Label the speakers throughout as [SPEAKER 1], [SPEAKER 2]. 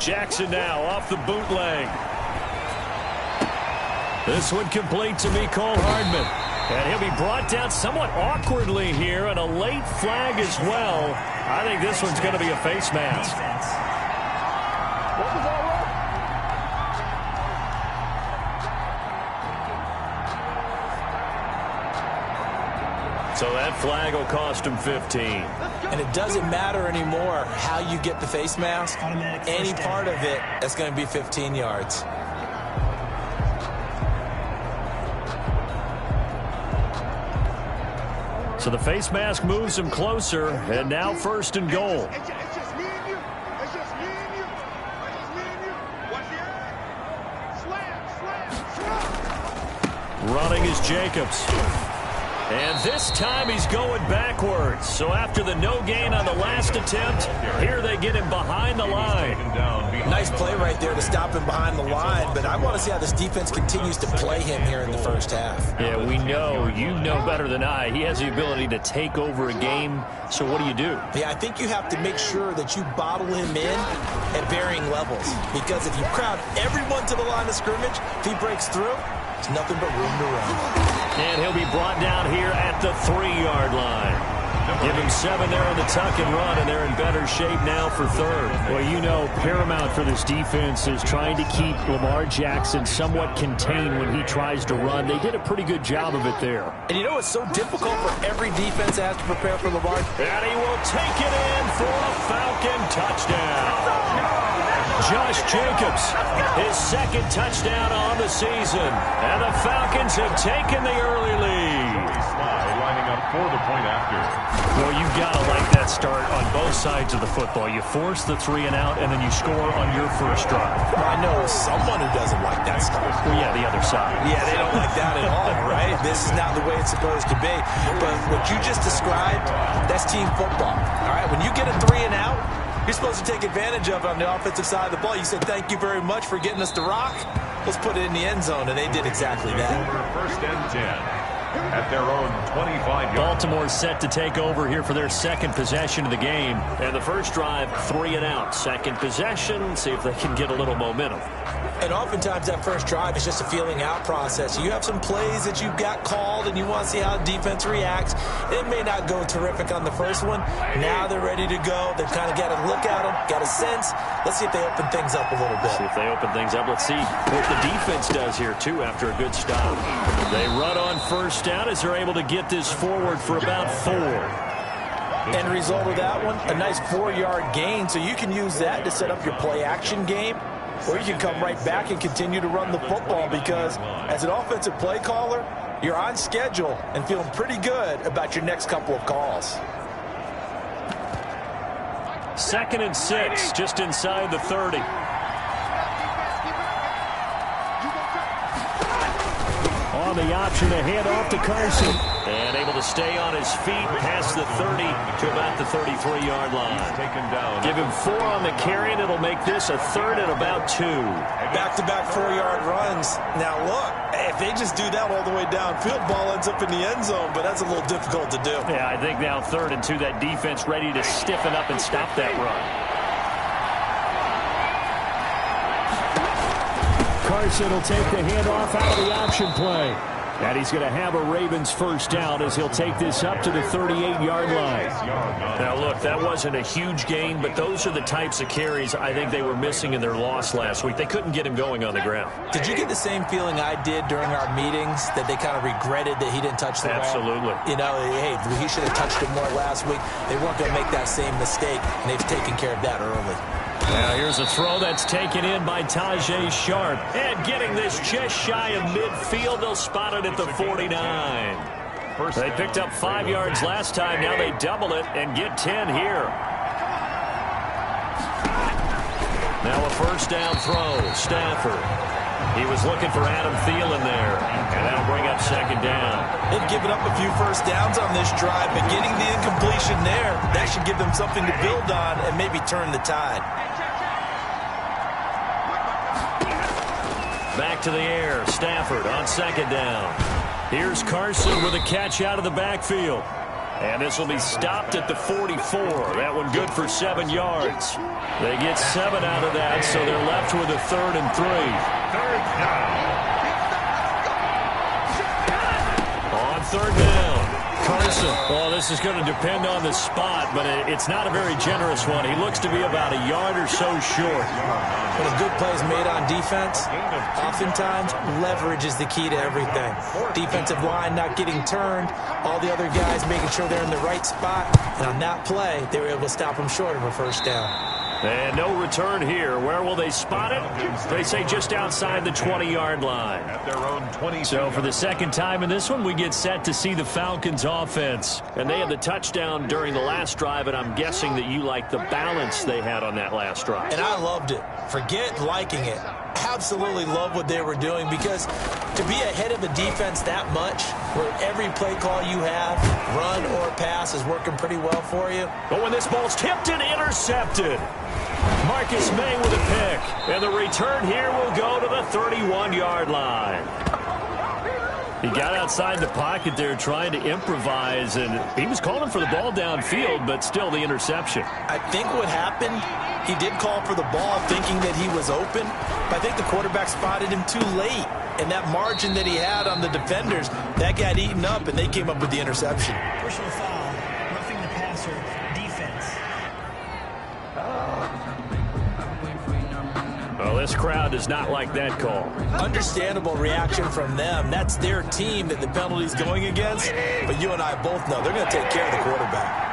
[SPEAKER 1] Jackson now off the bootleg. This one complete to Mecole Hardman. And he'll be brought down somewhat awkwardly here, and a late flag as well. I think this one's going to be a face mask. So that flag will cost him 15.
[SPEAKER 2] And it doesn't matter anymore how you get the face mask. Any part of it, that's going to be 15 yards.
[SPEAKER 1] So the face mask moves him closer, and now 1st and goal.
[SPEAKER 3] It's just me and you. It's just me and you. It's just me and you. Watch the eye. Slam.
[SPEAKER 1] Running is Jacobs. And this time he's going backwards. So after the no gain on the last attempt, here they get him behind the line.
[SPEAKER 2] Nice play right there to stop him behind the line, but I want to see how this defense continues to play him here in the first half.
[SPEAKER 1] Yeah, we know. You know better than I. He has the ability to take over a game. So what do you do?
[SPEAKER 2] Yeah, I think you have to make sure that you bottle him in at varying levels. Because if you crowd everyone to the line of scrimmage, if he breaks through, there's nothing but room to run.
[SPEAKER 1] And he'll be brought down here at the 3-yard line. Give him 7 there on the tuck and run, and they're in better shape now for 3rd.
[SPEAKER 4] Well, you know, paramount for this defense is trying to keep Lamar Jackson somewhat contained when he tries to run. They did a pretty good job of it there.
[SPEAKER 2] And you know it's so difficult for every defense that has to prepare for Lamar?
[SPEAKER 1] And he will take it in for a Falcon touchdown. Josh Jacobs, his 2nd touchdown on the season. And the Falcons have taken the early lead.
[SPEAKER 5] Lining up for the point after.
[SPEAKER 4] Well, you've got to like that start on both sides of the football. You force the 3 and out, and then you score on your first drive.
[SPEAKER 2] Well, I know someone who doesn't like that start.
[SPEAKER 4] Well, yeah, the other side.
[SPEAKER 2] Yeah, they don't like that at all, right? This is not the way it's supposed to be. But what you just described, that's team football. All right, when you get a 3 and out, you're supposed to take advantage of it on the offensive side of the ball. You said, thank you very much for getting us to rock. Let's put it in the end zone, and they did exactly that.
[SPEAKER 5] Over 1st and 10. At their own 25 yards.
[SPEAKER 1] Baltimore set to take over here for their 2nd possession of the game. And the first drive, 3 and out. 2nd possession, see if they can get a little momentum.
[SPEAKER 2] And oftentimes that first drive is just a feeling out process. You have some plays that you've got called and you want to see how the defense reacts. It may not go terrific on the first one. Now they're ready to go. They've kind of got a look at them, got a sense. Let's see if they open things up a little bit.
[SPEAKER 1] See if they open things up. Let's see what the defense does here, too, after a good stop. They run on 1st down as they're able to get this forward for about 4.
[SPEAKER 2] End result of that one, a nice 4-yard gain. So you can use that to set up your play-action game. Or you can come right back and continue to run the football because as an offensive play caller, you're on schedule and feeling pretty good about your next couple of calls.
[SPEAKER 1] 2nd and 6, just inside the 30.
[SPEAKER 4] On the option to hand off to Carson.
[SPEAKER 1] And able to stay on his feet past the 30 to about the 33-yard line.
[SPEAKER 5] Taken down.
[SPEAKER 1] Give him 4 on the carry, and it'll make this a 3rd and about 2.
[SPEAKER 2] Back-to-back 4-yard runs. Now, look, if they just do that all the way downfield, ball ends up in the end zone, but that's a little difficult to do.
[SPEAKER 1] Yeah, I think now 3rd and 2, that defense ready to stiffen up and stop that run.
[SPEAKER 4] Carson will take the handoff out of the option play. And he's going to have a Ravens 1st down as he'll take this up to the 38-yard line.
[SPEAKER 1] Now, look, that wasn't a huge gain, but those are the types of carries I think they were missing in their loss last week. They couldn't get him going on the ground.
[SPEAKER 2] Did you get the same feeling I did during our meetings, that they kind of regretted that he didn't touch the ball?
[SPEAKER 1] Absolutely.
[SPEAKER 2] You know, hey, he should have touched it more last week. They weren't going to make that same mistake, and they've taken care of that early.
[SPEAKER 1] Now here's a throw that's taken in by Tajay Sharp. And getting this just shy of midfield, they'll spot it at the 49. They picked up 5 yards last time. Now they double it and get 10 here. Now a 1st down throw. Stafford. He was looking for Adam Thielen there. And that'll bring up 2nd down.
[SPEAKER 2] They've given up a few 1st downs on this drive, but getting the incompletion there, that should give them something to build on and maybe turn the tide.
[SPEAKER 1] Back to the air. Stafford on 2nd down. Here's Carson with a catch out of the backfield. And this will be stopped at the 44. That one good for 7 yards. They get 7 out of that, so they're left with a 3rd and 3.
[SPEAKER 5] Third down.
[SPEAKER 1] On 3rd down, Carson. Well, this is going to depend on the spot, but it's not a very generous one. He looks to be about a yard or so short.
[SPEAKER 2] When a good play is made on defense, oftentimes leverage is the key to everything. Defensive line not getting turned, all the other guys making sure they're in the right spot, and on that play, they were able to stop them short of a 1st down.
[SPEAKER 1] And no return here. Where will they spot it? They say just outside the 20-yard line.
[SPEAKER 5] At their own 20.
[SPEAKER 1] So for the 2nd time in this one, we get set to see the Falcons offense. And they had the touchdown during the last drive, and I'm guessing that you like the balance they had on that last drive.
[SPEAKER 2] And I loved it. Forget liking it. Absolutely love what they were doing, because to be ahead of a defense that much, where every play call you have, run or pass, is working pretty well for you.
[SPEAKER 1] But when this ball's tipped and intercepted, Marcus May with a pick. And the return here will go to the 31-yard line. He got outside the pocket there trying to improvise, and he was calling for the ball downfield, but still the interception.
[SPEAKER 2] I think what happened, he did call for the ball thinking that he was open, but I think the quarterback spotted him too late. And that margin that he had on the defenders, that got eaten up, and they came up with the interception.
[SPEAKER 6] Personal foul, roughing the passer, defense.
[SPEAKER 1] Well, this crowd does not like that call.
[SPEAKER 2] Understandable reaction from them. That's their team that the penalty's going against. But you and I both know they're going to take care of the quarterback.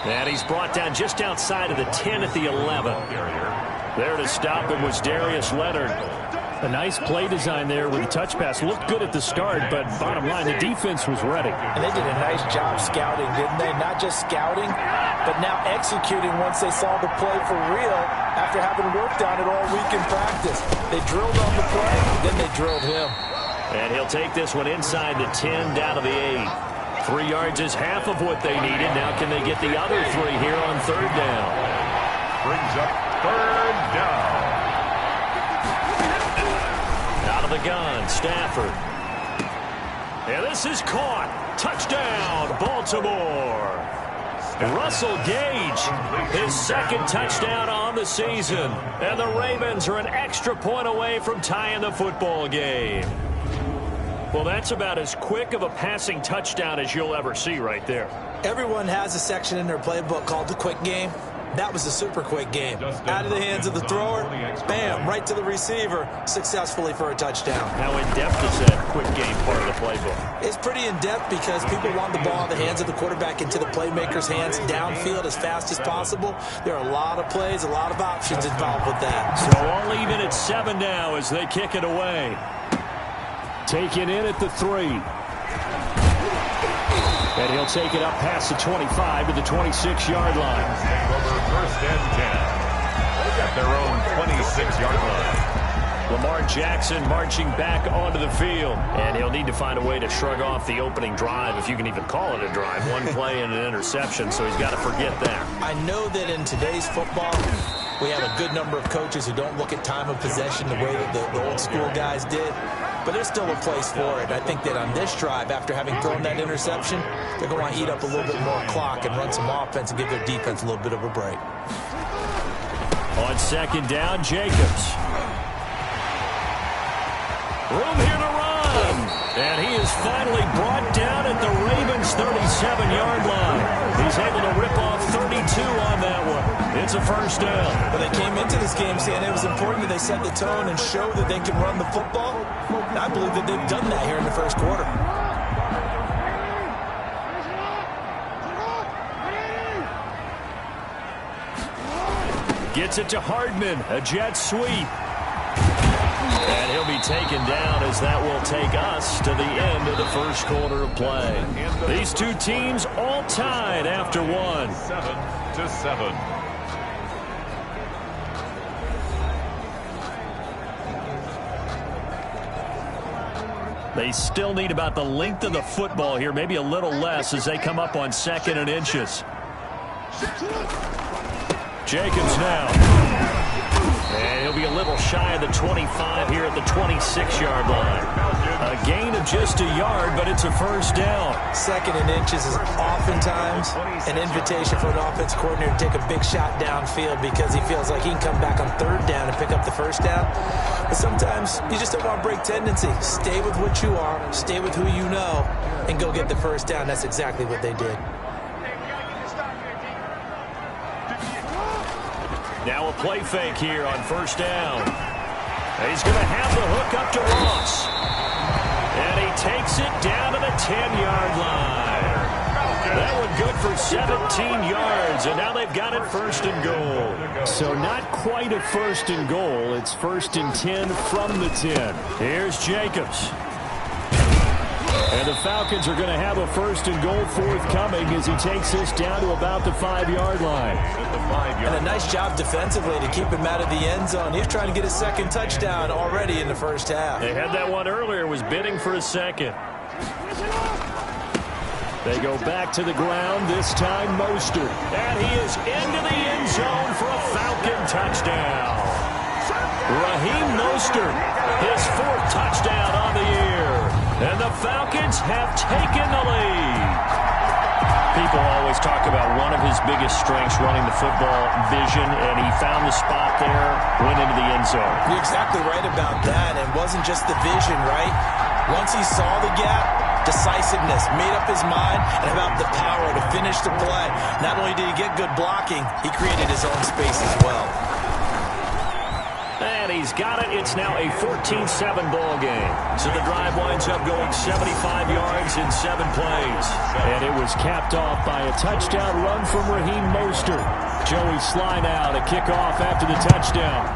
[SPEAKER 1] And he's brought down just outside of the 10 at the 11. There to stop him was Darius Leonard. A nice play design there with the touch pass. Looked good at the start, but bottom line, the defense was ready.
[SPEAKER 2] And they did a nice job scouting, didn't they? Not just scouting, but now executing once they saw the play for real after having worked on it all week in practice. They drilled on the play, then they drilled him.
[SPEAKER 1] And he'll take this one inside the 10, down to the 8. 3 yards is half of what they needed. Now can they get the other 3 here on 3rd down?
[SPEAKER 5] Brings up 3rd down.
[SPEAKER 1] Out of the gun, Stafford. And this is caught. Touchdown, Baltimore. Russell Gage, his 2nd touchdown on the season. And the Ravens are an extra point away from tying the football game. Well, that's about as quick of a passing touchdown as you'll ever see right there.
[SPEAKER 2] Everyone has a section in their playbook called the quick game. That was a super quick game. Out of the hands of the thrower, bam, right to the receiver, successfully for a touchdown.
[SPEAKER 1] How in-depth is that quick game part of the playbook?
[SPEAKER 2] It's pretty in-depth because people want the ball in the hands of the quarterback into the playmaker's hands downfield as fast as possible. There are a lot of plays, a lot of options involved with that.
[SPEAKER 1] So all even at 7 now as they kick it away. Taken in at the 3. And he'll take it up past the 25 to the 26-yard line.
[SPEAKER 5] Over 1st and 10. At their own 26-yard line.
[SPEAKER 1] Lamar Jackson marching back onto the field. And he'll need to find a way to shrug off the opening drive, if you can even call it a drive. 1 play and an interception, so he's got to forget that.
[SPEAKER 2] I know that in today's football, we have a good number of coaches who don't look at time of possession the way that the old school guys did. But there's still a place for it. I think that on this drive, after having thrown that interception, they're going to want to eat up a little bit more clock and run some offense and give their defense a little bit of a break.
[SPEAKER 1] On 2nd down, Jacobs. Room here to run. And he is finally brought down at the Ravens' 37-yard line. He's able to rip off 32 on that one. It's a 1st down.
[SPEAKER 2] But they came into this game saying it was important that they set the tone and show that they can run the football. And I believe that they've done that here in the 1st quarter.
[SPEAKER 1] Gets it to Hardman, a jet sweep. And he'll be taken down as that will take us to the end of the 1st quarter of play. These two teams all tied after 1.
[SPEAKER 5] 7-7.
[SPEAKER 1] They still need about the length of the football here, maybe a little less as they come up on 2nd and inches. Jacobs now. And he'll be a little shy of the 25 here at the 26-yard line. A gain of just a yard, but it's a first down.
[SPEAKER 2] 2nd and inches is oftentimes an invitation for an offense coordinator to take a big shot downfield because he feels like he can come back on 3rd down and pick up the first down. But sometimes you just don't want to break tendency. Stay with what you are, stay with who you know, and go get the first down. That's exactly what they did.
[SPEAKER 1] Now a play fake here on first down. He's going to have the hook up to Ross. And he takes it down to the 10-yard line. That one good for 17 yards, and now they've got it 1st and goal.
[SPEAKER 4] So not quite a 1st and goal. It's 1st and 10 from the 10.
[SPEAKER 1] Here's Jacobs.
[SPEAKER 4] And the Falcons are going to have a 1st and goal forthcoming as he takes this down to about the 5-yard line.
[SPEAKER 2] And a nice job defensively to keep him out of the end zone. He's trying to get his 2nd touchdown already in the first half.
[SPEAKER 1] They had that one earlier, was bidding for a 2nd.
[SPEAKER 4] They go back to the ground, this time Mostert.
[SPEAKER 1] And he is into the end zone for a Falcon touchdown. Raheem Mostert, his 4th touchdown on the year. And the Falcons have taken the lead. People always talk about one of his biggest strengths running the football, vision, and he found the spot there, went into the end zone.
[SPEAKER 2] You're exactly right about that. And it wasn't just the vision, right? Once he saw the gap, decisiveness, made up his mind, and about the power to finish the play. Not only did he get good blocking, he created his own space as well.
[SPEAKER 1] And he's got it. It's now a 14-7 ball game. So the drive winds up going 75 yards in 7 plays.
[SPEAKER 4] And it was capped off by a touchdown run from Raheem Mostert. Joey Sly now to kick off after the touchdown.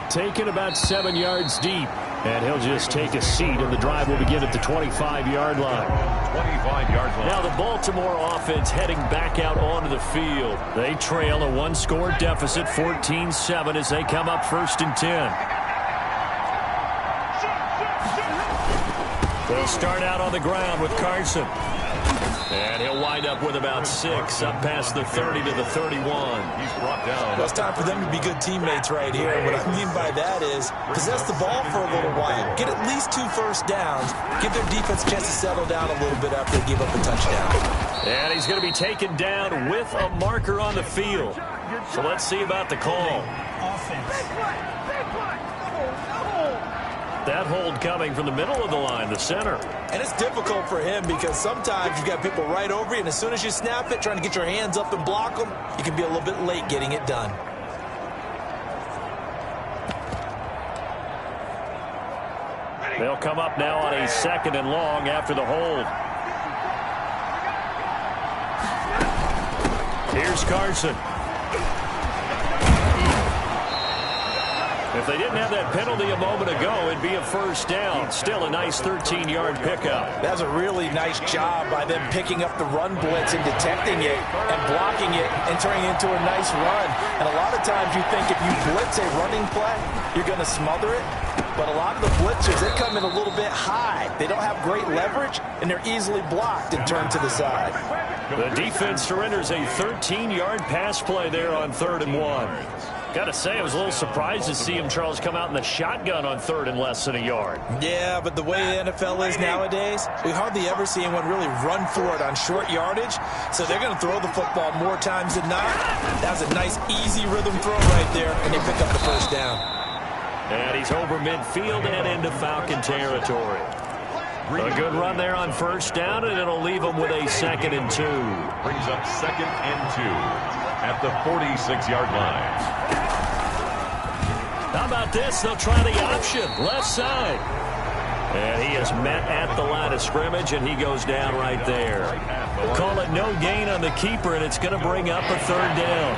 [SPEAKER 4] Taken about 7 yards deep. And he'll just take a seat, and the drive will begin at the 25-yard line.
[SPEAKER 5] 25-yard line.
[SPEAKER 1] Now the Baltimore offense heading back out onto the field. They trail a 1-score deficit, 14-7, as they come up 1st and 10. They'll start out on the ground with Carson. And he'll wind up with about 6, up past the 30 to the 31.
[SPEAKER 5] He's brought down.
[SPEAKER 2] Well, it's time for them to be good teammates right here. What I mean by that is possess the ball for a little while. Get at least 2 first downs. Give their defense a chance to settle down a little bit after they give up a touchdown.
[SPEAKER 1] And he's going to be taken down with a marker on the field. So let's see about the call.
[SPEAKER 6] Offense.
[SPEAKER 1] That hold coming from the middle of the line, the center.
[SPEAKER 2] And it's difficult for him because sometimes you've got people right over you, and as soon as you snap it, trying to get your hands up and block them, you can be a little bit late getting it done.
[SPEAKER 1] They'll come up now on a 2nd and long after the hold. Here's Carson. If they didn't have that penalty a moment ago, it'd be a first down. Still a nice 13-yard pickup.
[SPEAKER 2] That's a really nice job by them picking up the run blitz and detecting it and blocking it and turning it into a nice run. And a lot of times you think if you blitz a running play, you're going to smother it. But a lot of the blitzers, they come in a little bit high. They don't have great leverage, and they're easily blocked and turned to the side.
[SPEAKER 1] The defense surrenders a 13-yard pass play there on 3rd and 1. Got to say, I was a little surprised to see him, Charles, come out in the shotgun on 3rd and less than a yard.
[SPEAKER 2] Yeah, but the way the NFL is nowadays, we hardly ever see anyone really run for it on short yardage. So they're going to throw the football more times than not. That was a nice, easy rhythm throw right there, and they pick up the first down.
[SPEAKER 1] And he's over midfield and into Falcon territory. A good run there on first down, and it'll leave them with a 2nd and 2.
[SPEAKER 5] Brings up 2nd and 2 at the 46-yard line.
[SPEAKER 1] How about this? They'll try the option, left side. And he is met at the line of scrimmage, and he goes down right there. We'll call it no gain on the keeper, and it's going to bring up a 3rd down.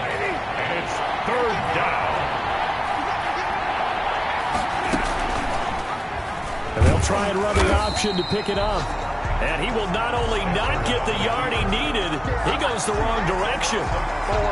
[SPEAKER 5] And it's 3rd down.
[SPEAKER 4] And they'll try and run the option to pick it up.
[SPEAKER 1] And he will not only not get the yard he needed, he goes the wrong direction.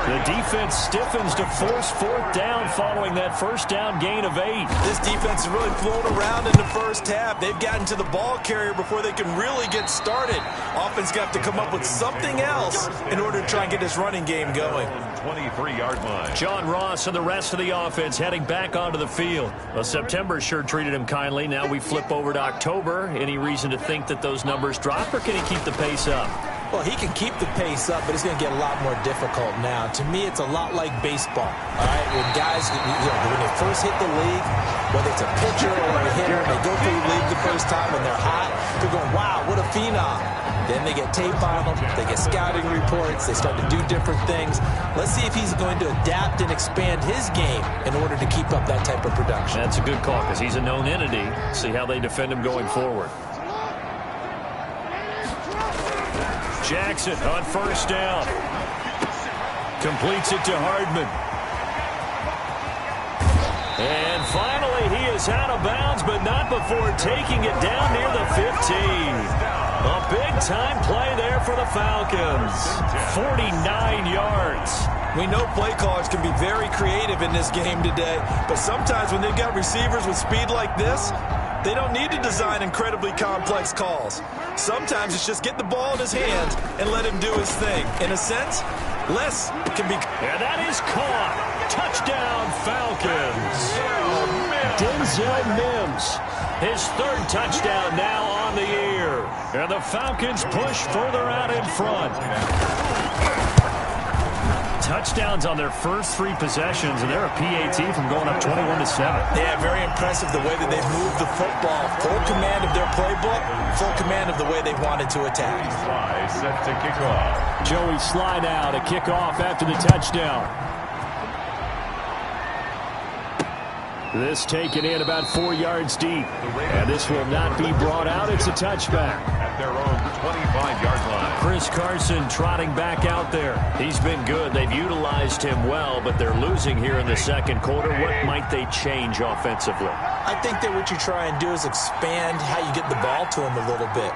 [SPEAKER 1] The defense stiffens to force fourth down following that first down gain of 8.
[SPEAKER 2] This defense has really flown around in the first half. They've gotten to the ball carrier before they can really get started. Offense got to come up with something else in order to try and get this running game going.
[SPEAKER 5] 23-yard line.
[SPEAKER 1] John Ross and the rest of the offense heading back onto the field. Well, September sure treated him kindly. Now we flip over to October. Any reason to think that those numbers drop, or can he keep the pace up?
[SPEAKER 2] Well, he can keep the pace up, but it's going to get a lot more difficult now. To me, it's a lot like baseball. All right, when guys, when they first hit the league, whether it's a pitcher or a hitter, they go through the league the first time and they're hot, they're going, wow, what a phenom. Then they get tape on them, they get scouting reports, they start to do different things. Let's see if he's going to adapt and expand his game in order to keep up that type of production.
[SPEAKER 1] That's a good call because he's a known entity. See how they defend him going forward. Jackson on first down. Completes it to Hardman. And finally, he is out of bounds, but not before taking it down near the 15. A big-time play there for the Falcons. 49 yards.
[SPEAKER 2] We know play callers can be very creative in this game today, but sometimes when they've got receivers with speed like this, they don't need to design incredibly complex calls. Sometimes it's just get the ball in his hands and let him do his thing. In a sense, less can be...
[SPEAKER 1] And that is caught. Touchdown, Falcons. Denzel Mims. His third touchdown now on the year. And the Falcons push further out in front. Touchdowns on their first 3 possessions, and they're a PAT from going up 21-7.
[SPEAKER 2] Yeah, very impressive the way that they've moved the football. Full command of their playbook, full command of the way they wanted to attack.
[SPEAKER 5] Sly set to kick off.
[SPEAKER 4] Joey Sly now to kick off after the touchdown. This taken in about 4 yards deep. And this will not be brought out. It's a touchback.
[SPEAKER 5] At their own 25-yard line.
[SPEAKER 1] Chris Carson trotting back out there. He's been good. They've utilized him well, but they're losing here in the second quarter. What might they change offensively?
[SPEAKER 2] I think that what you try and do is expand how you get the ball to him a little bit.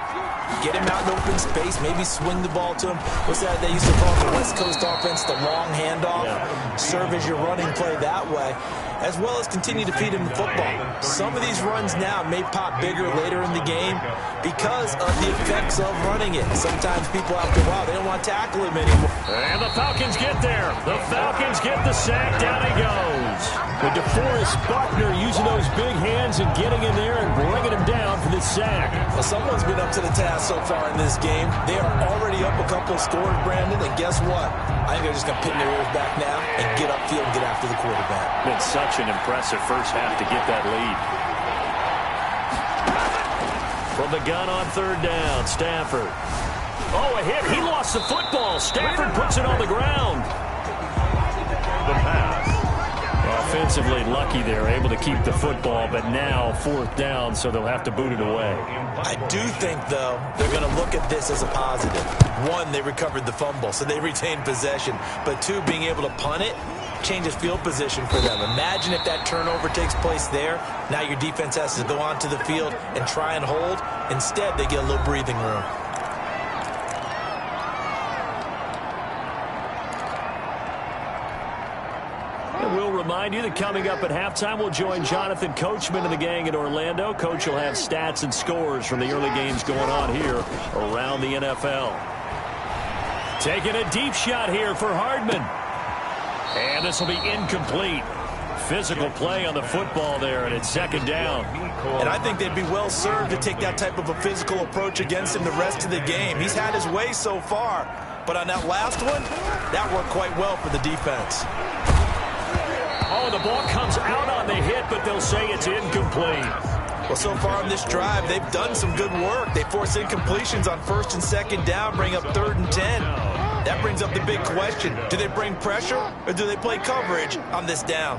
[SPEAKER 2] Get him out in open space, maybe swing the ball to him. What's that they used to call the West Coast offense, the long handoff? Yeah. Serve as your running play that way, as well as continue to feed him the football. Some of these runs now may pop bigger later in the game because of the effects of running it. Sometimes people after a while, they don't want to tackle him anymore.
[SPEAKER 1] And the Falcons get there. The Falcons get the sack. Down he goes.
[SPEAKER 4] But DeForest Buckner using those big hands and getting in there and bringing him down for the sack.
[SPEAKER 2] Well, someone's been up to the task so far in this game. They are already up a couple of scores, Brandon, and guess what? I think they're just going to pin their ears back now and get upfield and get after the quarterback.
[SPEAKER 1] Been such an impressive first half to get that lead. From the gun on third down, Stafford. Oh, a hit. He lost the football. Stafford puts it on the ground.
[SPEAKER 5] The pass.
[SPEAKER 1] Offensively lucky they're able to keep the football, but now fourth down, so they'll have to boot it away.
[SPEAKER 2] I do think, though, they're going to look at this as a positive. One, they recovered the fumble, so they retained possession. But two, being able to punt it changes field position for them. Imagine if that turnover takes place there. Now your defense has to go onto the field and try and hold. Instead, they get a little breathing room.
[SPEAKER 1] We'll remind you that coming up at halftime, we'll join Jonathan Coachman and the gang in Orlando. Coach will have stats and scores from the early games going on here around the NFL. Taking a deep shot here for Hardman. And this will be incomplete. Physical play on the football there, and it's second down.
[SPEAKER 2] And I think they'd be well served to take that type of a physical approach against him the rest of the game. He's had his way so far, but on that last one, that worked quite well for the defense.
[SPEAKER 1] Oh, the ball comes out on the hit, but they'll say it's incomplete.
[SPEAKER 2] Well, so far on this drive, they've done some good work. They force incompletions on first and second down, bring up 3rd and 10. That brings up the big question. Do they bring pressure or do they play coverage on this down?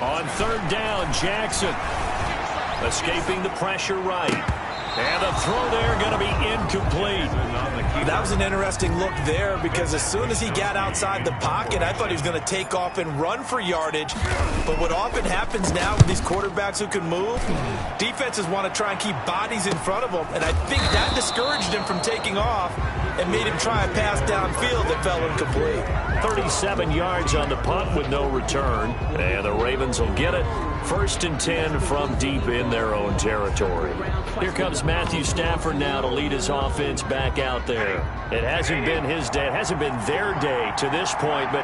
[SPEAKER 1] On third down, Jackson escaping the pressure right. And the throw there going to be incomplete.
[SPEAKER 2] That was an interesting look there because as soon as he got outside the pocket, I thought he was going to take off and run for yardage. But what often happens now with these quarterbacks who can move, defenses want to try and keep bodies in front of them, and I think that discouraged him from taking off and made him try a pass downfield that fell incomplete.
[SPEAKER 1] 37 yards on the punt with no return, and the Ravens will get it. 1st and 10 from deep in their own territory. Here comes Matthew Stafford now to lead his offense back out there. It hasn't been his day. It hasn't been their day to this point, but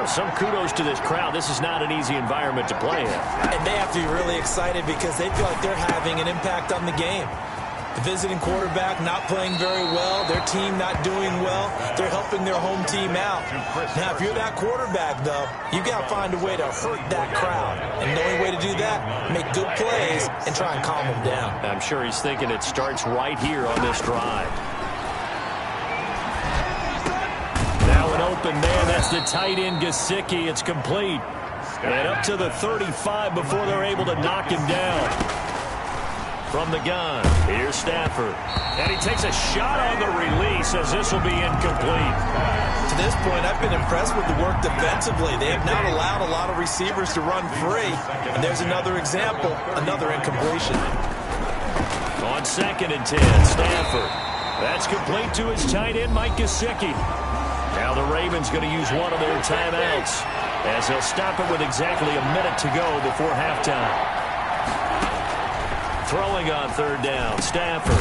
[SPEAKER 1] some kudos to this crowd. This is not an easy environment to play in.
[SPEAKER 2] And they have to be really excited because they feel like they're having an impact on the game. The visiting quarterback not playing very well, their team not doing well, they're helping their home team out. Now, if you're that quarterback, though, you got to find a way to hurt that crowd. And the only way to do that, make good plays and try and calm them down.
[SPEAKER 1] I'm sure he's thinking it starts right here on this drive. Now an open man, that's the tight end Gesicki. It's complete. And up to the 35 before they're able to knock him down. From the gun, here's Stafford. And he takes a shot on the release as this will be incomplete.
[SPEAKER 2] To this point, I've been impressed with the work defensively. They have not allowed a lot of receivers to run free. And there's another example, another incompletion.
[SPEAKER 1] On 2nd and 10, Stafford. That's complete to his tight end, Mike Gesicki. Now the Ravens going to use one of their timeouts as they'll stop it with exactly a minute to go before halftime. Throwing on 3rd down, Stafford.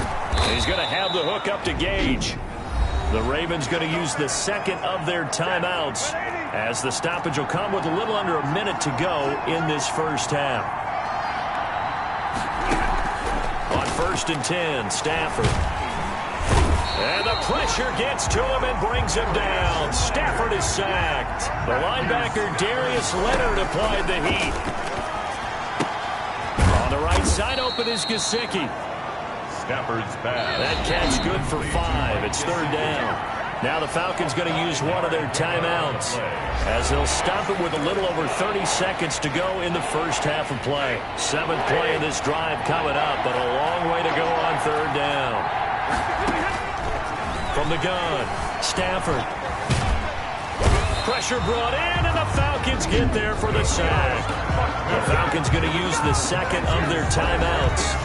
[SPEAKER 1] He's going to have the hook up to Gage. The Ravens going to use the 2nd of their timeouts as the stoppage will come with a little under a minute to go in this first half. On 1st and 10, Stafford. And the pressure gets to him and brings him down. Stafford is sacked. The linebacker Darius Leonard applied the heat. On the right side open is Gesicki.
[SPEAKER 5] Stafford's pass.
[SPEAKER 1] That catch good for 5. It's 3rd down. Now the Falcons going to use one of their timeouts as they'll stop it with a little over 30 seconds to go in the first half of play. 7th play of this drive coming up, but a long way to go on 3rd down. From the gun, Stafford. Pressure brought in, and the Falcons get there for the sack. The Falcons going to use the 2nd of their timeouts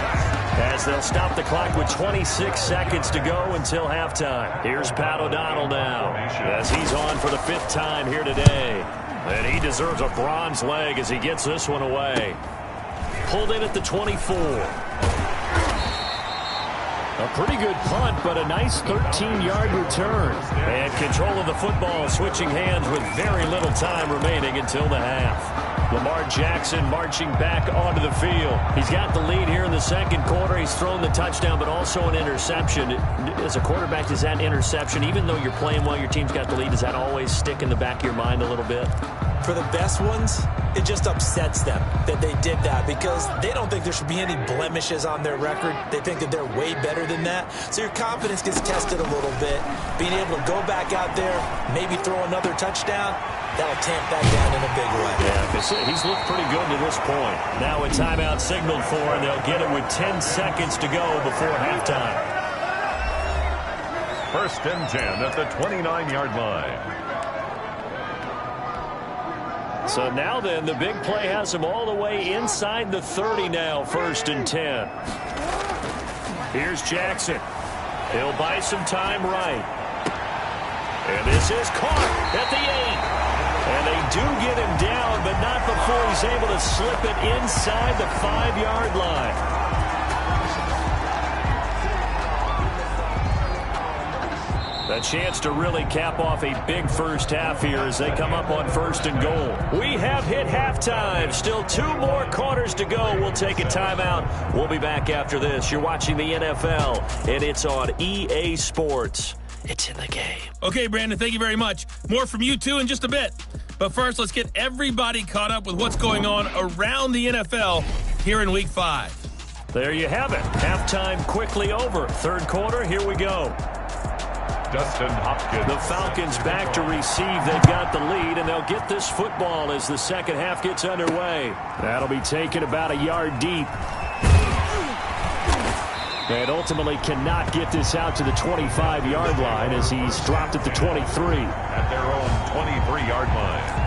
[SPEAKER 1] as they'll stop the clock with 26 seconds to go until halftime. Here's Pat O'Donnell now as he's on for the 5th time here today. And he deserves a bronze leg as he gets this one away. Pulled in at the 24. A pretty good punt, but a nice 13-yard return. And control of the football, switching hands with very little time remaining until the half. Lamar Jackson marching back onto the field. He's got the lead here in the 2nd quarter. He's thrown the touchdown, but also an interception. As a quarterback, does that interception, even though you're playing well, your team's got the lead, does that always stick in the back of your mind a little bit?
[SPEAKER 2] For the best ones, it just upsets them that they did that because they don't think there should be any blemishes on their record. They think that they're way better than that. So your confidence gets tested a little bit. Being able to go back out there, maybe throw another touchdown, that'll tamp that down in a big way.
[SPEAKER 1] Yeah, he's looked pretty good to this point. Now a timeout signaled for, and they'll get it with 10 seconds to go before halftime.
[SPEAKER 5] 1st and 10 at the 29-yard line.
[SPEAKER 1] So now then, the big play has him all the way inside the 30 now, 1st and 10. Here's Jackson. He'll buy some time right. And this is caught at the 8. And they do get him down, but not before he's able to slip it inside the 5-yard line. A chance to really cap off a big first half here as they come up on 1st and goal. We have hit halftime. Still 2 more quarters to go. We'll take a timeout. We'll be back after this. You're watching the NFL, and it's on EA Sports. It's in the game.
[SPEAKER 7] Okay, Brandon, thank you very much. More from you, too, in just a bit. But first, let's get everybody caught up with what's going on around the NFL here in Week 5.
[SPEAKER 1] There you have it. Halftime quickly over. 3rd quarter, here we go.
[SPEAKER 5] Dustin Hopkins.
[SPEAKER 1] The Falcons back to receive. They've got the lead, and they'll get this football as the 2nd half gets underway. That'll be taken about a yard deep.
[SPEAKER 4] And ultimately cannot get this out to the 25-yard line as he's dropped at the 23.
[SPEAKER 5] At their own 23-yard line.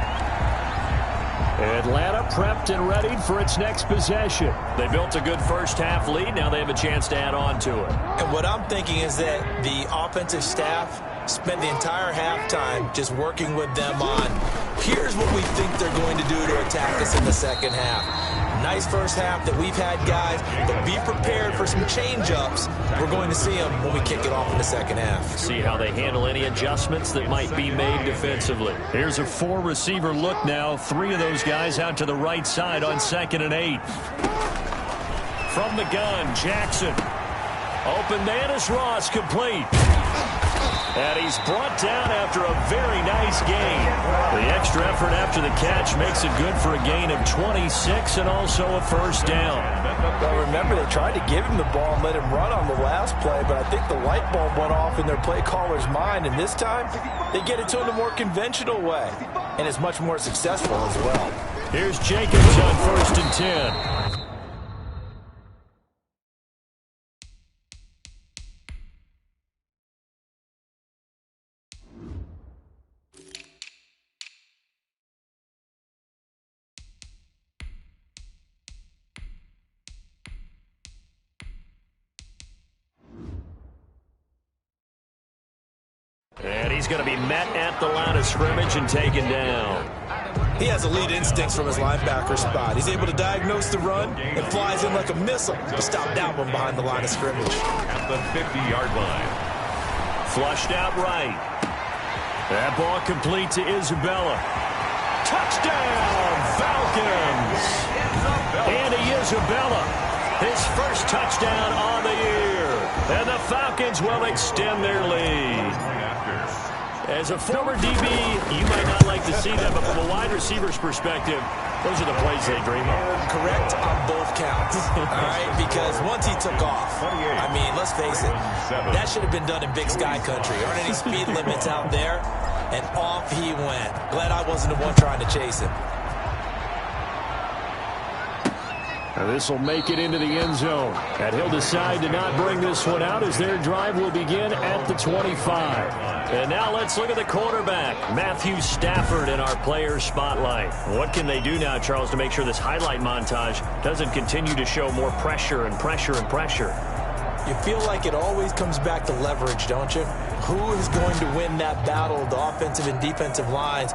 [SPEAKER 4] Atlanta prepped and readied for its next possession.
[SPEAKER 1] They built a good first-half lead. Now they have a chance to add on to it.
[SPEAKER 2] And what I'm thinking is that the offensive staff spent the entire halftime just working with them on, here's what we think they're going to do to attack us in the second half. Nice first half that we've had, guys, but be prepared for some change-ups. We're going to see them when we kick it off in the second half.
[SPEAKER 1] See how they handle any adjustments that might be made defensively. Here's a 4-receiver look now. 3 of those guys out to the right side on 2nd and 8. From the gun, Jackson. Open man is Ross, complete. And he's brought down after a very nice gain. The extra effort after the catch makes it good for a gain of 26 and also a first down.
[SPEAKER 2] Well, remember, they tried to give him the ball and let him run on the last play, but I think the light bulb went off in their play caller's mind, and this time they get it to him the more conventional way, and it's much more successful as well.
[SPEAKER 1] Here's Jacobs on 1st and 10. And he's going to be met at the line of scrimmage and taken down.
[SPEAKER 2] He has elite instincts from his linebacker spot. He's able to diagnose the run and flies in like a missile to stop that one behind the line of scrimmage.
[SPEAKER 5] At the 50-yard line.
[SPEAKER 1] Flushed out right. That ball complete to Isabella. Touchdown, Falcons! Andy Isabella, his first touchdown on the year. And the Falcons will extend their lead. As a former DB, you might not like to see that, but from a wide receiver's perspective, those are the plays they dream of.
[SPEAKER 2] Correct on both counts, all right? Because once he took off, I mean, let's face it, that should have been done in Big Sky country. Aren't any speed limits out there? And off he went. Glad I wasn't the one trying to chase him.
[SPEAKER 4] Now this will make it into the end zone. And he'll decide to not bring this one out as their drive will begin at the 25.
[SPEAKER 1] And now let's look at the quarterback, Matthew Stafford, in our player spotlight. What can they do now, Charles, to make sure this highlight montage doesn't continue to show more pressure and pressure and pressure?
[SPEAKER 2] You feel like it always comes back to leverage, don't you? Who is going to win that battle of the offensive and defensive lines?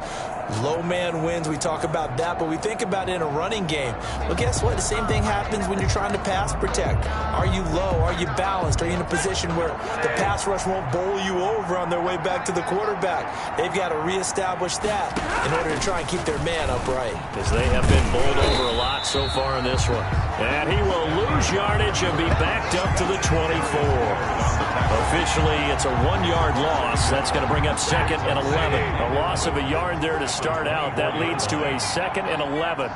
[SPEAKER 2] Low man wins. We talk about that, but we think about it in a running game. Well, guess what? The same thing happens when you're trying to pass protect. Are you low? Are you balanced? Are you in a position where the pass rush won't bowl you over on their way back to the quarterback? They've got to reestablish that in order to try and keep their man upright.
[SPEAKER 1] As they have been bowled over a lot so far in this one. And he will lose yardage and be backed up to the 24. Officially, it's a 1-yard loss. That's going to bring up 2nd and 11. A loss of a yard there to start out. That leads to a 2nd and 11.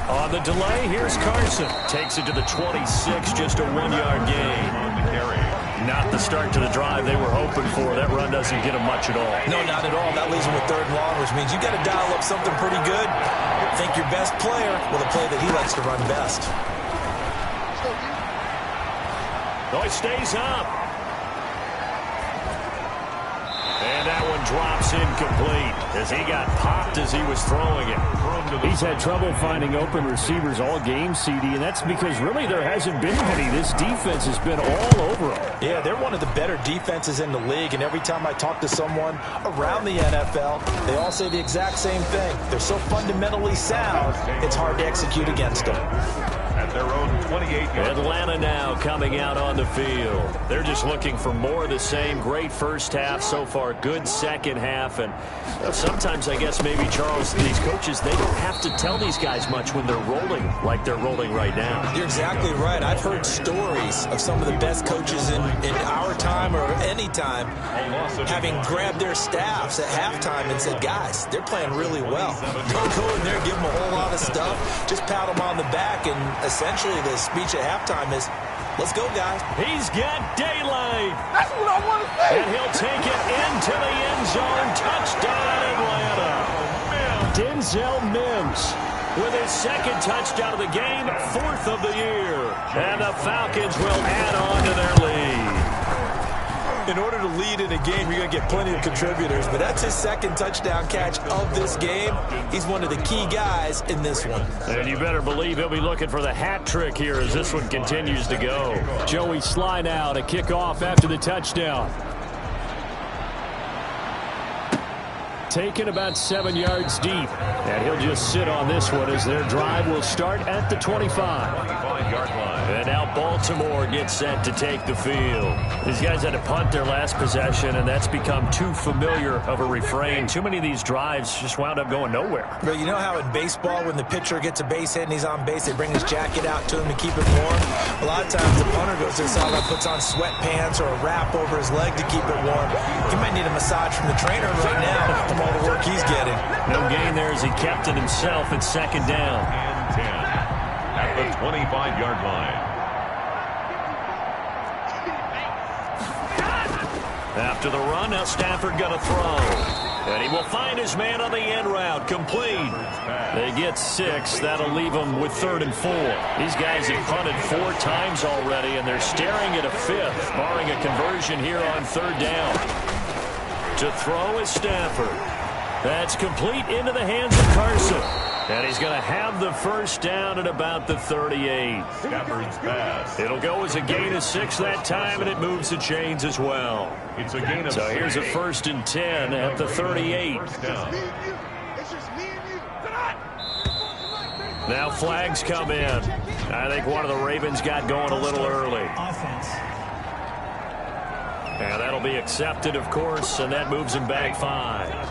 [SPEAKER 1] On the delay, here's Carson. Takes it to the 26, just a 1-yard gain. Not the start to the drive they were hoping for. That run doesn't get them much at all.
[SPEAKER 2] No, not at all. That leaves them with 3rd and long, which means you got to dial up something pretty good. Think your best player with a play that he likes to run best.
[SPEAKER 1] Oh, he stays up. And that one drops incomplete as he got popped as he was throwing it.
[SPEAKER 4] He's had trouble finding open receivers all game, CD, and that's because really there hasn't been any. This defense has been all over him.
[SPEAKER 2] Yeah, they're one of the better defenses in the league, and every time I talk to someone around the NFL, they all say the exact same thing. They're so fundamentally sound, it's hard to execute against them.
[SPEAKER 5] At their own 28-yard.
[SPEAKER 1] Atlanta now coming out on the field. They're just looking for more of the same. Great first half so far. Good second half. And sometimes, I guess, maybe, Charles, these coaches, they don't have to tell these guys much when they're rolling like they're rolling right now.
[SPEAKER 2] You're exactly right. I've heard stories of some of the best coaches in our time or any time having grabbed their staffs at halftime and said, guys, they're playing really well. Don't go in there and give them a whole lot of stuff. Just pat them on the back, and essentially the speech at halftime is, let's go, guys.
[SPEAKER 1] He's got daylight.
[SPEAKER 3] That's what I want to say.
[SPEAKER 1] And he'll take it into the end zone. Touchdown, Atlanta.
[SPEAKER 4] Denzel Mims
[SPEAKER 1] with his second touchdown of the game, 4th of the year. And the Falcons will add on to their lead.
[SPEAKER 2] In order to lead in a game, you're going to get plenty of contributors, but that's his second touchdown catch of this game. He's one of the key guys in this one.
[SPEAKER 1] And you better believe he'll be looking for the hat trick here as this one continues to go.
[SPEAKER 4] Joey Sly now to kick off after the touchdown. Taken about 7 yards deep. And he'll just sit on this one as their drive will start at the 25.
[SPEAKER 5] 25-yard line.
[SPEAKER 1] And now Baltimore gets set to take the field. These guys had to punt their last possession, and that's become too familiar of a refrain. Too many of these drives just wound up going nowhere.
[SPEAKER 2] But you know how in baseball, when the pitcher gets a base hit and he's on base, they bring his jacket out to him to keep it warm? A lot of times the punter goes to the sideline, puts on sweatpants or a wrap over his leg to keep it warm. He might need a massage from the trainer right now from all the work he's getting.
[SPEAKER 1] No gain there as he kept it himself at 2nd down.
[SPEAKER 5] And 10 at the 25-yard line.
[SPEAKER 1] After the run, now Stafford going to throw. And he will find his man on the end route. Complete. They get 6. That'll leave them with 3rd and 4. These guys have punted 4 times already, and they're staring at a 5th, barring a conversion here on 3rd down. To throw is Stafford. That's complete into the hands of Carson. And he's going to have the first down at about the 38.
[SPEAKER 5] Stafford's pass.
[SPEAKER 1] It'll go as a gain of 6 that time, and it moves the chains as well.
[SPEAKER 5] It's a gain of
[SPEAKER 1] So
[SPEAKER 5] 6.
[SPEAKER 1] here's a 1st and 10 at the 38.
[SPEAKER 5] First down.
[SPEAKER 3] It's just me and you.
[SPEAKER 1] Now flags come in. I think one of the Ravens got going a little early.
[SPEAKER 6] Offense.
[SPEAKER 1] And that'll be accepted, of course, and that moves him back 5.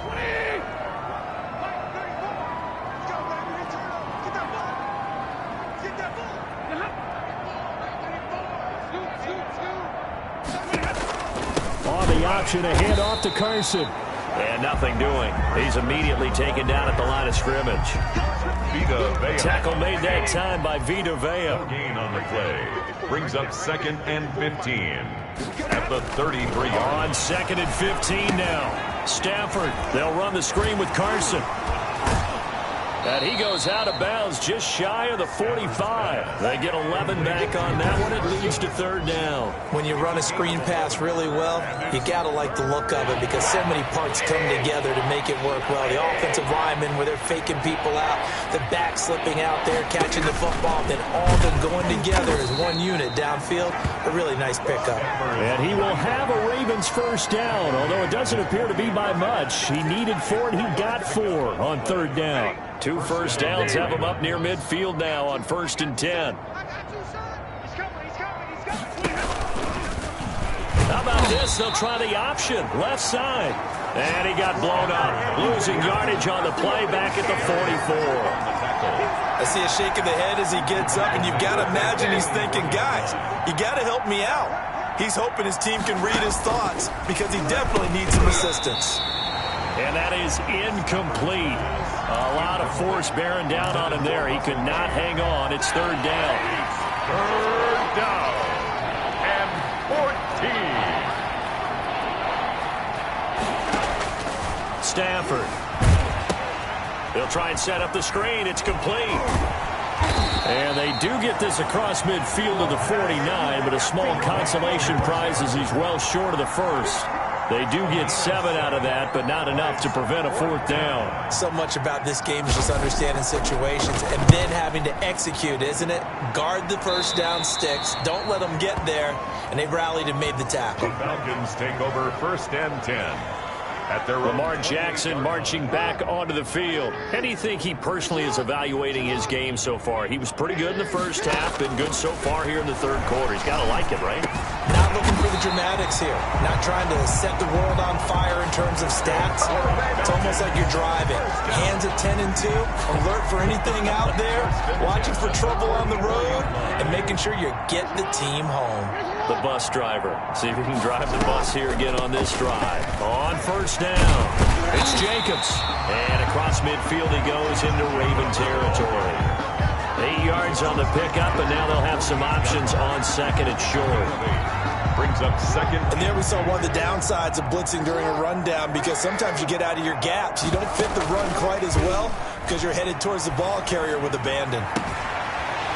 [SPEAKER 4] Option to hand off to Carson.
[SPEAKER 1] And nothing doing. He's immediately taken down at the line of scrimmage.
[SPEAKER 5] Vita Vea.
[SPEAKER 1] Tackle made that time by Vita Vea.
[SPEAKER 5] Gain on the play. Brings up 2nd and 15 at the 33-yard.
[SPEAKER 1] On 2nd and 15 now. Stafford, they'll run the screen with Carson. And he goes out of bounds just shy of the 45. They get 11 back on that one. It leads to 3rd down.
[SPEAKER 2] When you run a screen pass really well, you got to like the look of it because so many parts come together to make it work well. The offensive linemen, where they're faking people out, the back slipping out there, catching the football, then all of them going together as one unit downfield. A really nice pickup.
[SPEAKER 4] And he will have a Ravens first down, although it doesn't appear to be by much. He needed 4, and he got 4 on 3rd down.
[SPEAKER 1] 2 first downs have him up near midfield now on 1st and 10. How about this? They'll try the option. Left side. And he got blown up. Losing yardage on the play back at the 44.
[SPEAKER 2] I see a shake of the head as he gets up, and you've got to imagine he's thinking, guys, you got to help me out. He's hoping his team can read his thoughts because he definitely needs some assistance.
[SPEAKER 1] And that is incomplete. A lot of force bearing down on him there. He could not hang on. It's 3rd down.
[SPEAKER 5] 3rd down and 14.
[SPEAKER 1] Stafford. They'll try and set up the screen. It's complete. And they do get this across midfield to the 49, but a small consolation prize as he's well short of the 1st. They do get 7 out of that, but not enough to prevent a 4th down.
[SPEAKER 2] So much about this game is just understanding situations and then having to execute, isn't it? Guard the first down sticks. Don't let them get there. And they rallied and made the tackle.
[SPEAKER 5] The Falcons take over 1st and 10. At their
[SPEAKER 1] Lamar Jackson marching back onto the field. How do you think he personally is evaluating his game so far? He was pretty good in the first half, been good so far here in the 3rd quarter. He's got to like it, right?
[SPEAKER 2] Not looking for the dramatics here. Not trying to set the world on fire in terms of stats. It's almost like you're driving. Hands at 10 and 2, alert for anything out there, watching for trouble on the road, and making sure you get the team home.
[SPEAKER 1] The bus driver. See if he can drive the bus here again on this drive. On 1st down, it's Jacobs. And across midfield he goes into Raven territory. 8 yards on the pickup, and now they'll have some options on 2nd and short.
[SPEAKER 5] brings up 2nd.
[SPEAKER 2] And there we saw one of the downsides of blitzing during a rundown because sometimes you get out of your gaps. You don't fit the run quite as well. because you're headed towards the ball carrier with abandon.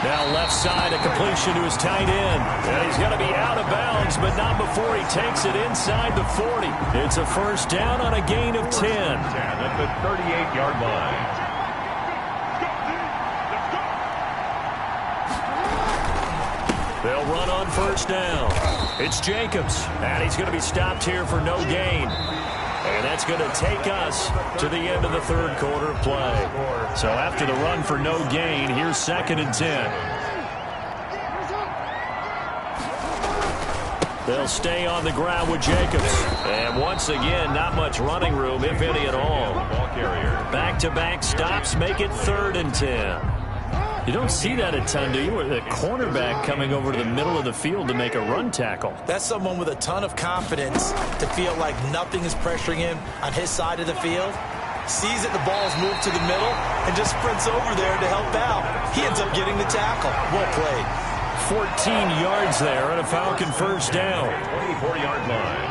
[SPEAKER 1] Now left side, a completion to his tight end. And he's going to be out of bounds, but not before he takes it inside the 40. It's a first down on a gain of 10.
[SPEAKER 5] At the 38-yard line.
[SPEAKER 1] They'll run on first down. It's Jacobs, and he's going to be stopped here for no gain. And that's going to take us to the end of the third quarter of play. So after the run for no gain, here's 2nd and 10. They'll stay on the ground with Jacobs. And once again, not much running room, if any at all. Back-to-back stops make it 3rd and 10. You don't see that a ton, do you? With a cornerback coming over to the middle of the field to make a run tackle.
[SPEAKER 2] That's someone with a ton of confidence to feel like nothing is pressuring him on his side of the field. Sees that the ball is moved to the middle and just sprints over there to help out. He ends up getting the tackle. Well played.
[SPEAKER 1] 14 yards there and a Falcon first down.
[SPEAKER 5] 24-yard line.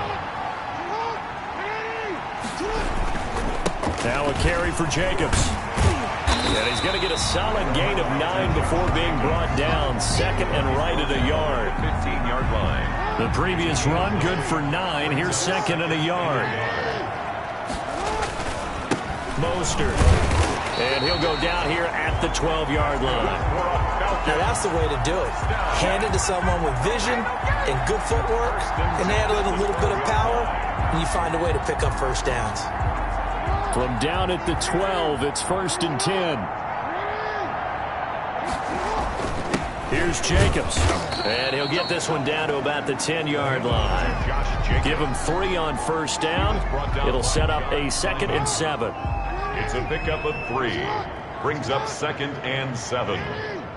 [SPEAKER 1] Now a carry for Jacobs. And he's going to get a solid gain of 9 before being brought down. 2nd and right at a yard.
[SPEAKER 5] 15-yard line.
[SPEAKER 1] The previous run good for 9. Here's 2nd and a yard. Mostert. And he'll go down here at the 12-yard line.
[SPEAKER 2] Now that's the way to do it. Hand it to someone with vision and good footwork, and add a little bit of power, and you find a way to pick up first downs.
[SPEAKER 4] From down at the 12, it's 1st and 10.
[SPEAKER 1] Here's Jacobs. And he'll get this one down to about the 10-yard line. Give him 3 on first down. It'll set up a 2nd and 7.
[SPEAKER 5] It's a pickup of 3. Brings up 2nd and 7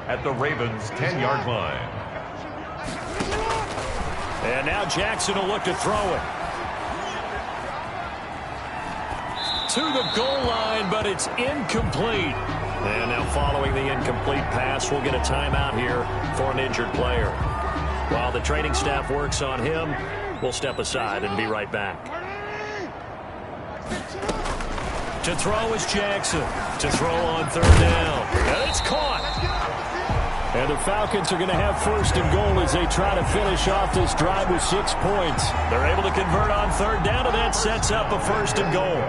[SPEAKER 5] at the Ravens' 10-yard line.
[SPEAKER 1] And now Jackson will look to throw it. To the goal line, but it's incomplete. And now following the incomplete pass, we'll get a timeout here for an injured player. While the training staff works on him, we'll step aside and be right back. To throw is Jackson. To throw on 3rd down. And it's caught.
[SPEAKER 4] And the Falcons are going to have 1st and goal as they try to finish off this drive with 6 points.
[SPEAKER 1] They're able to convert on 3rd down, and that sets up a 1st and goal.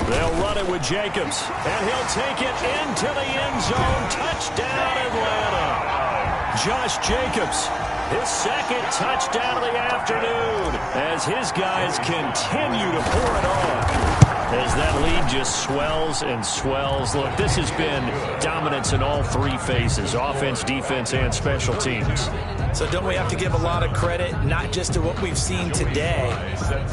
[SPEAKER 1] They'll run it with Jacobs, and he'll take it into the end zone. Touchdown, Atlanta. Josh Jacobs, his 2nd touchdown of the afternoon, as his guys continue to pour it on. As that lead just swells and swells. Look, this has been dominance in all 3 phases, offense, defense, and special teams.
[SPEAKER 2] So don't we have to give a lot of credit, not just to what we've seen today,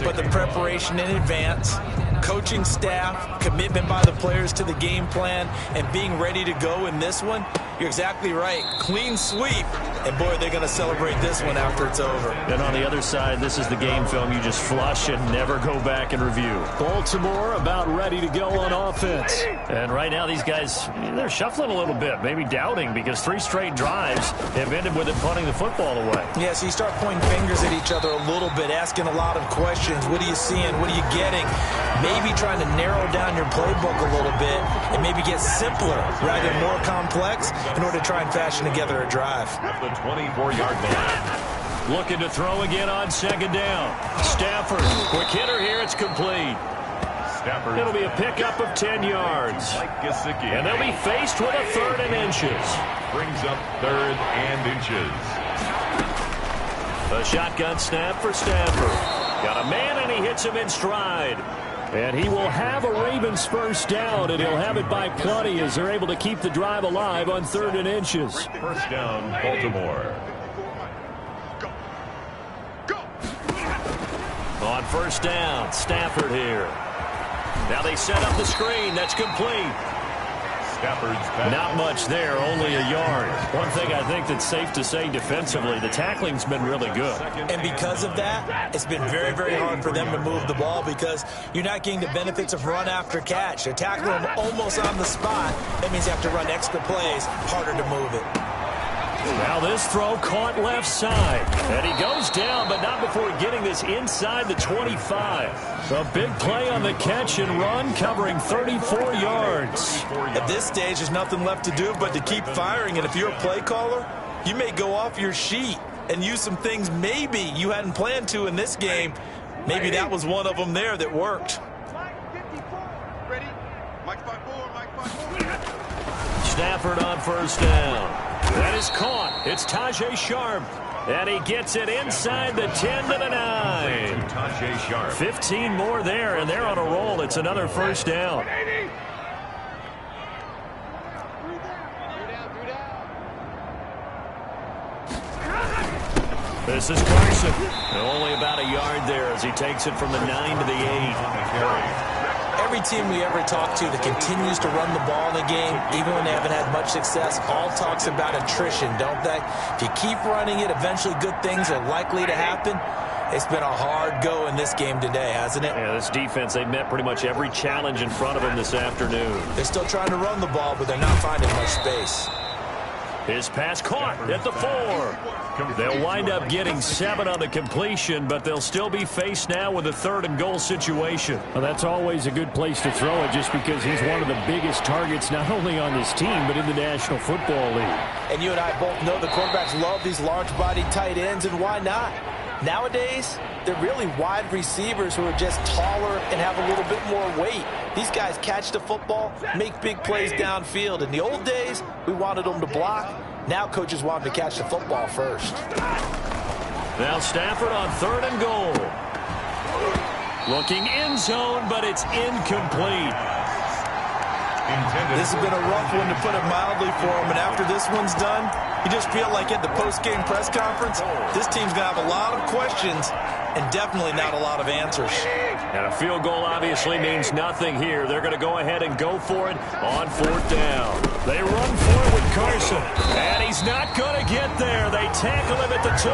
[SPEAKER 2] but the preparation in advance, coaching staff, commitment by the players to the game plan, and being ready to go in this one? You're exactly right. Clean sweep. And, boy, they're going to celebrate this one after it's over.
[SPEAKER 1] And on the other side, this is the game film you just flush and never go back and review.
[SPEAKER 4] Baltimore about ready to go on offense.
[SPEAKER 1] And right now, these guys, they're shuffling a little bit, maybe doubting, because 3 straight drives have ended with it punting the football away.
[SPEAKER 2] Yeah, so you start pointing fingers at each other a little bit, asking a lot of questions. What are you seeing? What are you getting? Maybe trying to narrow down your playbook a little bit and maybe get simpler rather than more complex in order to try and fashion together a drive.
[SPEAKER 5] At the 24-yard line.
[SPEAKER 1] Looking to throw again on 2nd down. Stafford, quick hitter here, it's complete.
[SPEAKER 5] Stafford.
[SPEAKER 1] It'll be a pickup of 10 yards. And they'll be faced with a 3rd and inches.
[SPEAKER 5] Brings up 3rd and inches.
[SPEAKER 1] A shotgun snap for Stafford. Got a man, and he hits him in stride.
[SPEAKER 4] And he will have a Ravens first down, and he'll have it by plenty as they're able to keep the drive alive on 3rd and inches.
[SPEAKER 5] First down, Baltimore.
[SPEAKER 1] On first down, Stafford here. Now they set up the screen. That's complete. Not much there, only a yard. One thing I think that's safe to say defensively, the tackling's been really good.
[SPEAKER 2] And because of that, it's been very, very hard for them to move the ball because you're not getting the benefits of run after catch. They're tackling them almost on the spot. That means you have to run extra plays, harder to move it.
[SPEAKER 1] Now this throw caught left side. And he goes down, but not before getting this inside the 25. A big play on the catch and run, covering 34 yards.
[SPEAKER 2] At this stage, there's nothing left to do but to keep firing. And if you're a play caller, you may go off your sheet and use some things maybe you hadn't planned to in this game. Maybe that was one of them there that worked.
[SPEAKER 3] Ready? Mike 5-4, Mike 5-4.
[SPEAKER 1] Stafford on first down. That is caught. It's Tajay Sharp. And he gets it inside the 10 to the 9.
[SPEAKER 5] Tajay Sharp.
[SPEAKER 1] 15 more there, and they're on a roll. It's another first down. This is Carson. Only about a yard there as he takes it from the 9 to the 8.
[SPEAKER 2] Every team we ever talk to that continues to run the ball in the game, even when they haven't had much success, all talks about attrition, don't they? If you keep running it, eventually good things are likely to happen. It's been a hard go in this game today, hasn't it?
[SPEAKER 1] Yeah, this defense, they met pretty much every challenge in front of them this afternoon.
[SPEAKER 2] They're still trying to run the ball, but they're not finding much space.
[SPEAKER 1] His pass caught at the 4. They'll wind up getting 7 on the completion, but they'll still be faced now with a 3rd and goal situation.
[SPEAKER 4] Well, that's always a good place to throw it just because he's one of the biggest targets not only on this team but in the National Football League.
[SPEAKER 2] And you and I both know the quarterbacks love these large-bodied tight ends, and why not? Nowadays, they're really wide receivers who are just taller and have a little bit more weight. These guys catch the football, make big plays downfield. In the old days, we wanted them to block. Now coaches want them to catch the football first.
[SPEAKER 1] Now Stafford on 3rd and goal. Looking end zone, but it's incomplete.
[SPEAKER 2] This has been a rough one, to put it mildly, for him. And after this one's done, you just feel like at the post-game press conference, this team's going to have a lot of questions and definitely not a lot of answers.
[SPEAKER 1] And a field goal obviously means nothing here. They're going to go ahead and go for it on 4th down. They run for it with Carson, and he's not going to get there. They tackle him at the 2.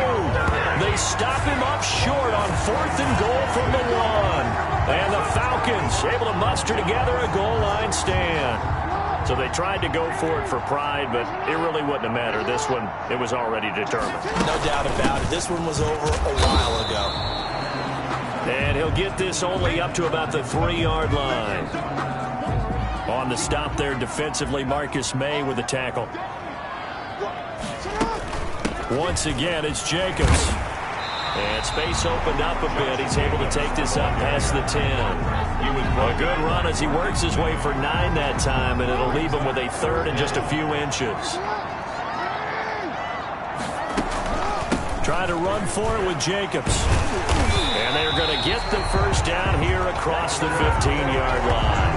[SPEAKER 1] They stop him up short on 4th and goal from the 1. And the Falcons able to muster together a goal line stand. So they tried to go for it for pride, but it really wouldn't have mattered. This one, it was already determined.
[SPEAKER 2] No doubt about it. This one was over a while ago.
[SPEAKER 1] And he'll get this only up to about the 3-yard line. On the stop there defensively, Marcus May with the tackle. Once again, it's Jacobs. And space opened up a bit. He's able to take this up past the 10. A good run as he works his way for 9 that time, and it'll leave him with a 3rd and just a few inches. Try to run for it with Jacobs. And they're going to get the first down here across the 15-yard line.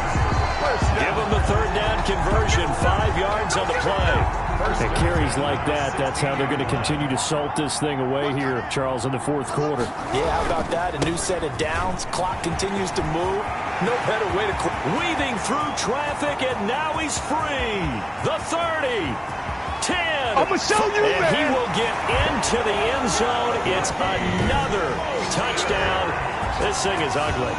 [SPEAKER 1] Give them the 3rd down conversion, 5 yards on the play.
[SPEAKER 4] And carries like that, that's how they're going to continue to salt this thing away here, Charles, in the 4th quarter.
[SPEAKER 2] Yeah, how about that? A new set of downs. Clock continues to move. No better way to...
[SPEAKER 1] Weaving through traffic, and now he's free. The 30. 10.
[SPEAKER 3] I'm going to show you,
[SPEAKER 1] and
[SPEAKER 3] man.
[SPEAKER 1] He will get into the end zone. It's another touchdown. This thing is ugly.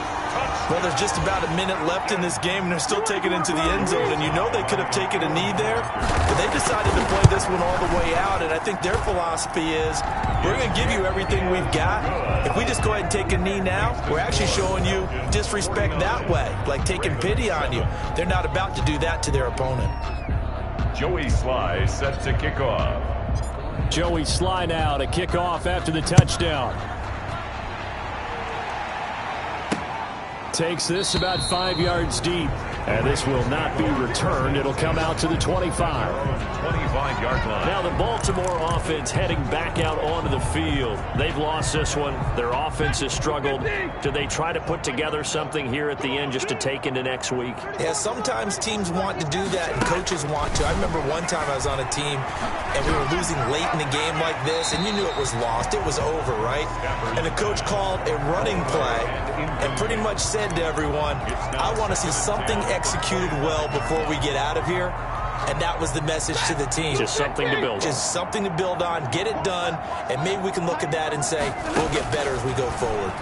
[SPEAKER 2] Well, there's just about a minute left in this game, and they're still taking it into the end zone. And you know they could have taken a knee there, but they decided to play this one all the way out. And I think their philosophy is, we're going to give you everything we've got. If we just go ahead and take a knee now, we're actually showing you disrespect that way, like taking pity on you. They're not about to do that to their opponent.
[SPEAKER 5] Joey Sly set to kick off.
[SPEAKER 4] Joey Sly now to kick off after the touchdown. Takes this about 5 yards deep. And this will not be returned. It'll come out to the 25.
[SPEAKER 5] 25-yard line.
[SPEAKER 1] Now the Baltimore offense heading back out onto the field. They've lost this one. Their offense has struggled. Do they try to put together something here at the end just to take into next week?
[SPEAKER 2] Yeah, sometimes teams want to do that and coaches want to. I remember one time I was on a team and we were losing late in the game like this, and you knew it was lost. It was over, right? And the coach called a running play and pretty much said to everyone, I want to see something executed well before we get out of here. And that was the message to the team.
[SPEAKER 1] Just something to build on.
[SPEAKER 2] Just something to build on, get it done, and maybe we can look at that and say, we'll get better as we go forward.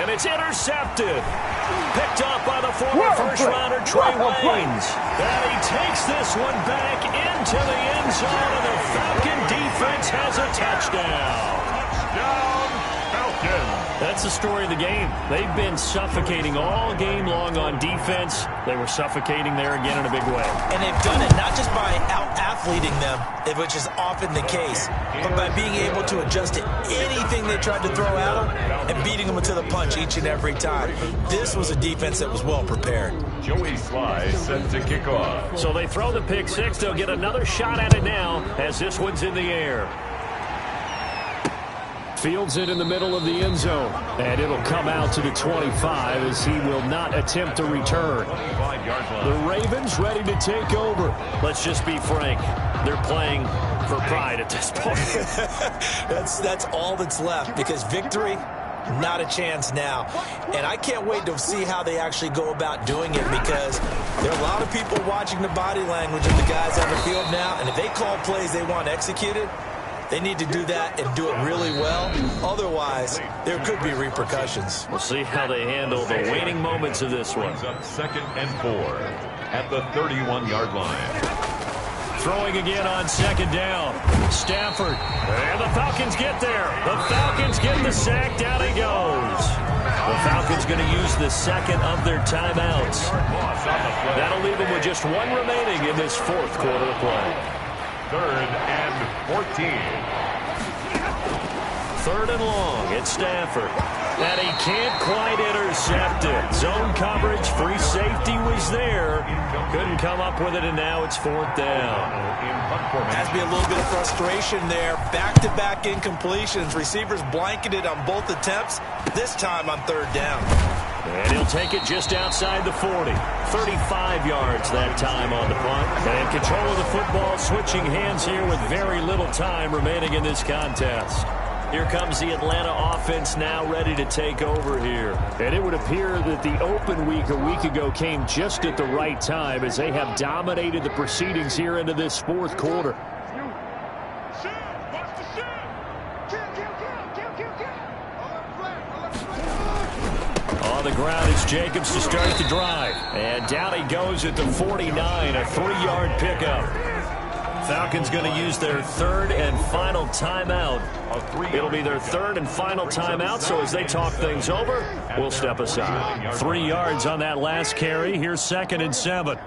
[SPEAKER 1] And it's intercepted. Picked off by the former first-rounder Trey Waynes. And he takes this one back into the end zone, and the Falcon defense has a touchdown.
[SPEAKER 5] Touchdown, Falcons.
[SPEAKER 1] That's the story of the game. They've been suffocating all game long on defense. They were suffocating there again in a big way.
[SPEAKER 2] And they've done it not just by out-athleting them, which is often the case, but by being able to adjust to anything they tried to throw at them and beating them to the punch each and every time. This was a defense that was well prepared.
[SPEAKER 5] Joey Sly set to kick off.
[SPEAKER 1] So they throw the pick six. They'll get another shot at it now as this one's in the air.
[SPEAKER 4] Fields it in the middle of the end zone. And it'll come out to the 25 as he will not attempt to return. The Ravens ready to take over.
[SPEAKER 1] Let's just be frank. They're playing for pride at this point.
[SPEAKER 2] That's all that's left, because victory, not a chance now. And I can't wait to see how they actually go about doing it, because there are a lot of people watching the body language of the guys on the field now, and if they call plays they want executed, they need to do that and do it really well. Otherwise, there could be repercussions.
[SPEAKER 1] We'll see how they handle the waning moments of this one.
[SPEAKER 5] Brings up 2nd and 4 at the 31-yard line.
[SPEAKER 1] Throwing again on 2nd down. Stafford. And the Falcons get there. The Falcons get the sack. Down he goes. The Falcons going to use the second of their timeouts. That'll leave them with just one remaining in this fourth quarter of play.
[SPEAKER 5] 3rd and 14.
[SPEAKER 1] 3rd and long. It's Stafford. And he can't quite intercept it. Zone coverage, free safety was there. Couldn't come up with it, and now it's 4th down.
[SPEAKER 2] Has to be a little bit of frustration there. Back-to-back incompletions. Receivers blanketed on both attempts, this time on 3rd down.
[SPEAKER 1] And he'll take it just outside the 40. 35 yards that time on the punt. And control of the football, switching hands here with very little time remaining in this contest. Here comes the Atlanta offense now ready to take over here.
[SPEAKER 4] And it would appear that the open week a week ago came just at the right time, as they have dominated the proceedings here into this fourth quarter.
[SPEAKER 1] On the ground, it's Jacobs to start the drive. And down he goes at the 49, a 3-yard pickup. Falcons going to use their 3rd and final timeout. It'll be their 3rd and final timeout, so as they talk things over, we'll step aside. 3 yards on that last carry. Here's 2nd and 7.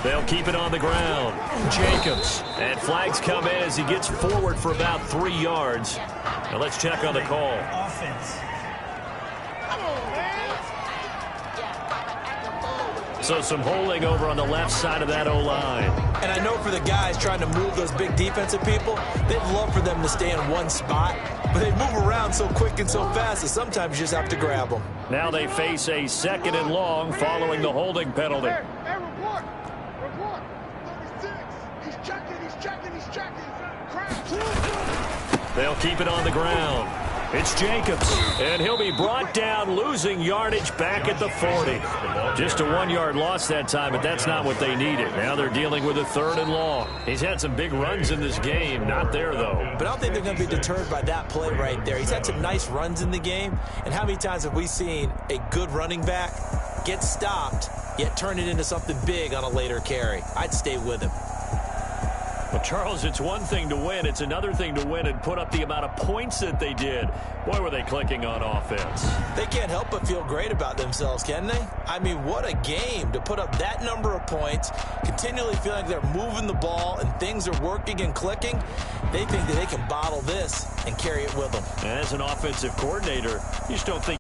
[SPEAKER 1] They'll keep it on the ground. Jacobs. And flags come in as he gets forward for about 3 yards. Now let's check on the call.
[SPEAKER 6] Offense.
[SPEAKER 1] So some holding over on the left side of that O-line.
[SPEAKER 2] And I know for the guys trying to move those big defensive people, they'd love for them to stay in one spot, but they move around so quick and so fast that sometimes you just have to grab them.
[SPEAKER 1] Now they face a 2nd and long following the holding penalty.
[SPEAKER 3] Hey, report. 36. He's checking. Crash.
[SPEAKER 1] They'll keep it on the ground. It's Jacobs, and he'll be brought down, losing yardage back at the 40. Just a 1-yard loss that time, but that's not what they needed. Now they're dealing with a 3rd and long. He's had some big runs in this game. Not there, though.
[SPEAKER 2] But I don't think they're going to be deterred by that play right there. He's had some nice runs in the game, and how many times have we seen a good running back get stopped, yet turn it into something big on a later carry? I'd stay with him.
[SPEAKER 1] Well, Charles, it's one thing to win. It's another thing to win and put up the amount of points that they did. Boy, were they clicking on offense.
[SPEAKER 2] They can't help but feel great about themselves, can they? I mean, what a game to put up that number of points, continually feeling like they're moving the ball and things are working and clicking. They think that they can bottle this and carry it with them.
[SPEAKER 1] And as an offensive coordinator, you just don't think